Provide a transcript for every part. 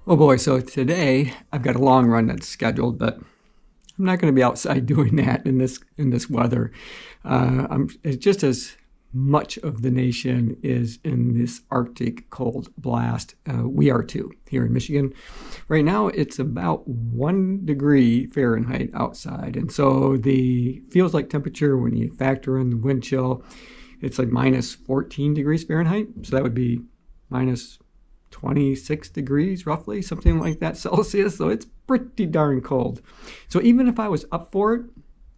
Oh boy, so today I've got a long run that's scheduled, but I'm not going to be outside doing that in this weather. It's just as much of the nation is in this Arctic cold blast. We are too here in Michigan. Right now it's about 1 degree Fahrenheit outside, and so the feels like temperature when you factor in the wind chill, it's like minus 14 degrees Fahrenheit. So that would be minus 26 degrees roughly, something like that Celsius. So it's pretty darn cold. So even if I was up for it,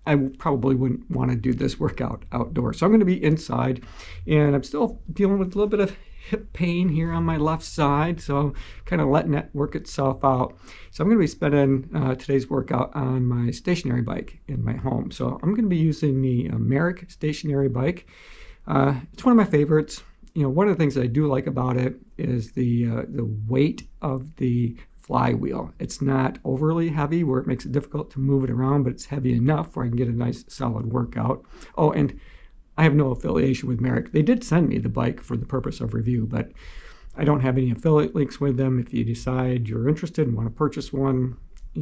I probably wouldn't want to do this workout outdoors. So I'm going to be inside, and I'm still dealing with a little bit of hip pain here on my left side. So kind of letting that work itself out. So I'm going to be spending today's workout on my stationary bike in my home. So I'm going to be using the Merrick stationary bike. It's one of my favorites. One of the things that I do like about it is the weight of the flywheel. It's not overly heavy where it makes it difficult to move it around, but it's heavy enough where I can get a nice solid workout. Oh, and I have no affiliation with Merrick. They did send me the bike for the purpose of review, but I don't have any affiliate links with them. If you decide you're interested and want to purchase one,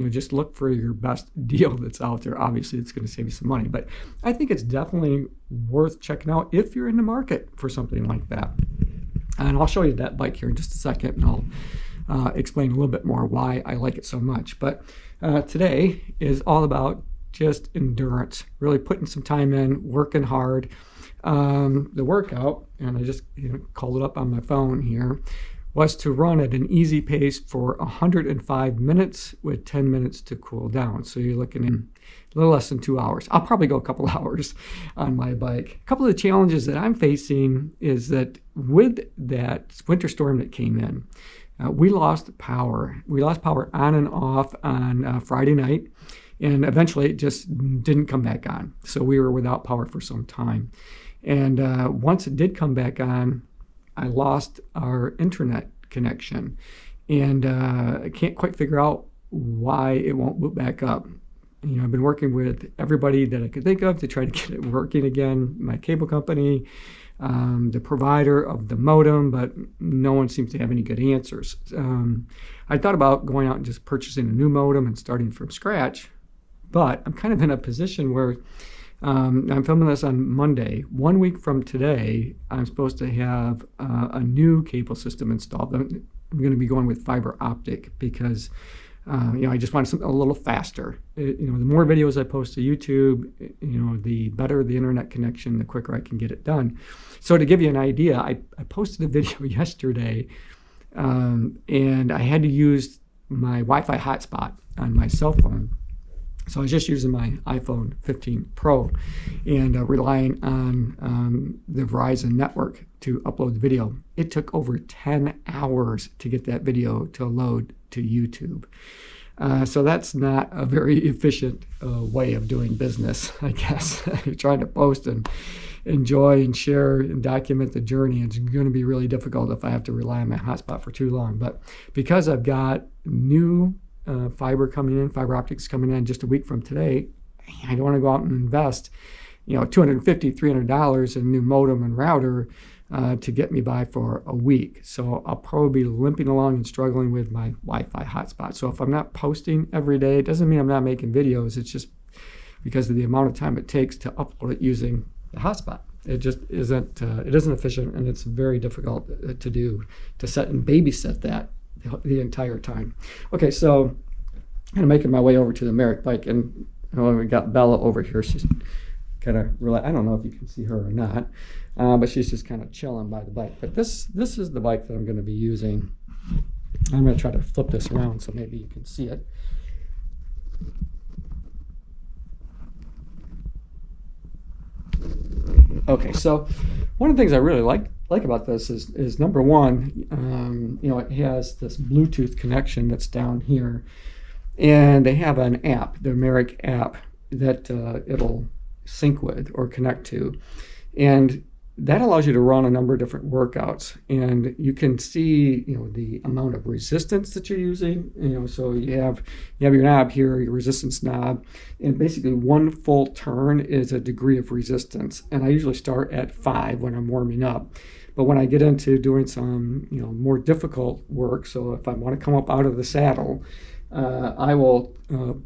just look for your best deal that's out there. Obviously, it's going to save you some money, but I think it's definitely worth checking out if you're in the market for something like that. And I'll show you that bike here in just a second, and I'll explain a little bit more why I like it so much. But today is all about just endurance, really putting some time in, working hard. The workout, and I just called it up on my phone here, was to run at an easy pace for 105 minutes with 10 minutes to cool down. So you're looking in a little less than 2 hours. I'll probably go a couple hours on my bike. A couple of the challenges that I'm facing is that with that winter storm that came in, we lost power. We lost power on and off on Friday night, and eventually it just didn't come back on. So we were without power for some time. And once it did come back on, I lost our internet connection, and I can't quite figure out why it won't boot back up. I've been working with everybody that I could think of to try to get it working again, my cable company, the provider of the modem, but no one seems to have any good answers. I thought about going out and just purchasing a new modem and starting from scratch, but I'm kind of in a position where I'm filming this on Monday. 1 week from today, I'm supposed to have a new cable system installed. I'm going to be going with fiber optic because, I just want something a little faster. The more videos I post to YouTube, the better the internet connection, the quicker I can get it done. So to give you an idea, I posted a video yesterday, and I had to use my Wi-Fi hotspot on my cell phone. So I was just using my iPhone 15 Pro and relying on the Verizon network to upload the video. It took over 10 hours to get that video to load to YouTube. So that's not a very efficient way of doing business, I guess. You're trying to post and enjoy and share and document the journey. It's going to be really difficult if I have to rely on my hotspot for too long. But because I've got new fiber optics coming in just a week from today, I don't want to go out and invest $250, $300 in a new modem and router to get me by for a week. So I'll probably be limping along and struggling with my Wi-Fi hotspot. So if I'm not posting every day, it doesn't mean I'm not making videos. It's just because of the amount of time it takes to upload it using the hotspot. It just isn't efficient, and it's very difficult to do, to set and babysit that the entire time. Okay, so I'm making my way over to the Merrick bike, and we got Bella over here. She's kind of I don't know if you can see her or not, but she's just kind of chilling by the bike. But this is the bike that I'm going to be using. I'm going to try to flip this around so maybe you can see it. Okay, so one of the things I really like about this is number one, it has this Bluetooth connection that's down here, and they have an app, the Merrick app, that it'll sync with or connect to, and that allows you to run a number of different workouts, and you can see the amount of resistance that you're using. So you have your knob here, your resistance knob, and basically one full turn is a degree of resistance, and I usually start at 5 when I'm warming up. But when I get into doing some, more difficult work, so if I want to come up out of the saddle, I will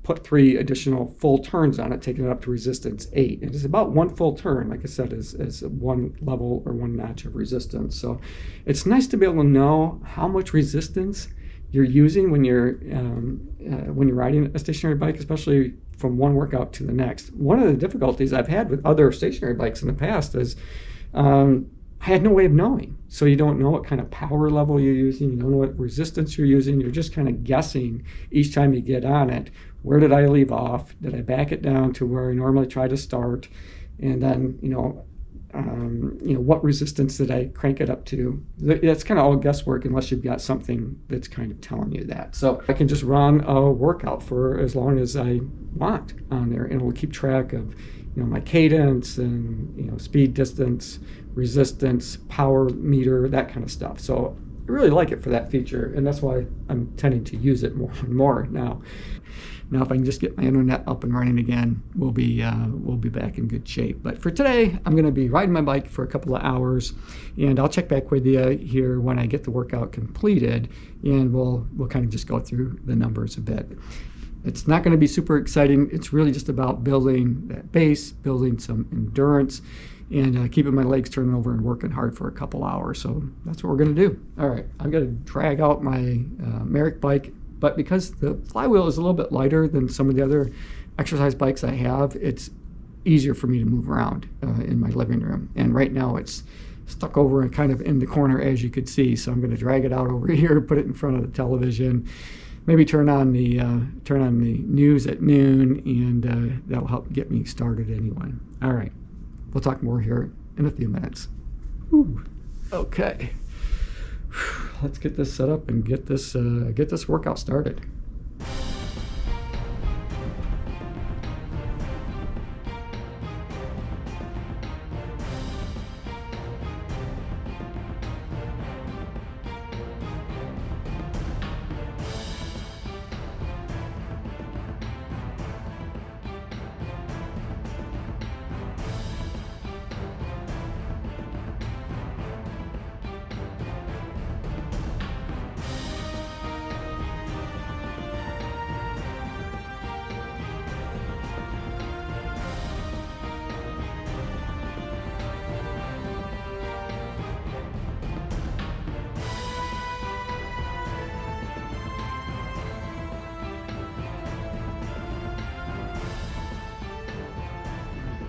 put 3 additional full turns on it, taking it up to resistance 8. And it's about 1 full turn, like I said, is 1 level or 1 notch of resistance. So it's nice to be able to know how much resistance you're using when you're riding a stationary bike, especially from one workout to the next. One of the difficulties I've had with other stationary bikes in the past is I had no way of knowing. So you don't know what kind of power level you're using, you don't know what resistance you're using, you're just kind of guessing each time you get on it. Where did I leave off? Did I back it down to where I normally try to start? And then, what resistance did I crank it up to? That's kind of all guesswork unless you've got something that's kind of telling you that. So I can just run a workout for as long as I want on there, and it'll keep track of my cadence and speed, distance, resistance, power meter, that kind of stuff. So I really like it for that feature, and that's why I'm tending to use it more and more now. Now, if I can just get my internet up and running again, we'll be back in good shape. But for today, I'm going to be riding my bike for a couple of hours, and I'll check back with you here when I get the workout completed, and we'll kind of just go through the numbers a bit. It's not going to be super exciting. It's really just about building that base, building some endurance, and keeping my legs turning over and working hard for a couple hours. So that's what we're going to do. All right, I'm going to drag out my Merrick bike, but because the flywheel is a little bit lighter than some of the other exercise bikes I have, it's easier for me to move around in my living room. And right now it's stuck over and kind of in the corner, as you could see. So I'm going to drag it out over here, put it in front of the television, maybe turn on the news at noon, and that'll help get me started anyway. All right, we'll talk more here in a few minutes. Whew. Okay, let's get this set up and get this workout started.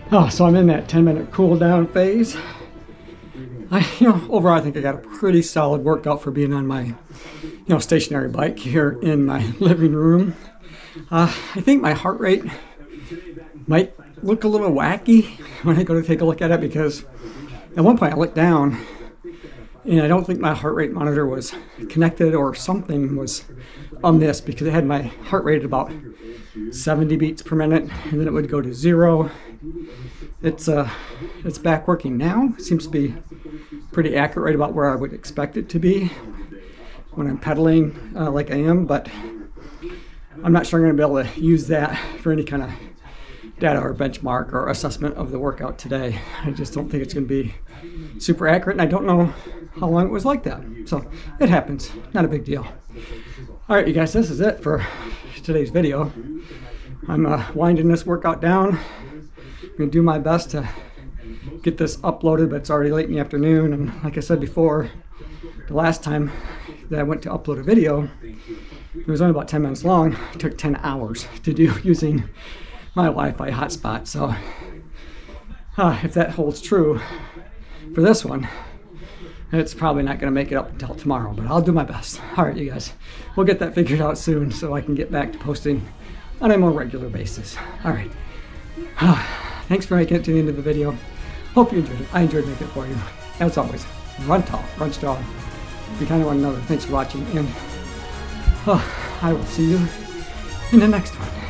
Oh, so I'm in that 10-minute cool down phase. Overall, I think I got a pretty solid workout for being on my, stationary bike here in my living room. I think my heart rate might look a little wacky when I go to take a look at it, because at one point I looked down and I don't think my heart rate monitor was connected, or something was amiss, because it had my heart rate at about 70 beats per minute, and then it would go to 0. It's back working now. It seems to be pretty accurate, right about where I would expect it to be when I'm pedaling like I am, but I'm not sure I'm going to be able to use that for any kind of data or benchmark or assessment of the workout today. I just don't think it's going to be super accurate, and I don't know how long it was like that. So it happens, not a big deal. All right, you guys, this is it for today's video. I'm winding this workout down. I'm going to do my best to get this uploaded, but it's already late in the afternoon, and like I said before, the last time that I went to upload a video, it was only about 10 minutes long. It took 10 hours to do using my Wi-Fi hotspot. So if that holds true for this one, it's probably not going to make it up until tomorrow, but I'll do my best. All right, you guys, we'll get that figured out soon so I can get back to posting on a more regular basis. All right. Thanks for making it to the end of the video. Hope you enjoyed it. I enjoyed making it for you. As always, run tall, run strong. Be kind to one another. Thanks for watching, and I will see you in the next one.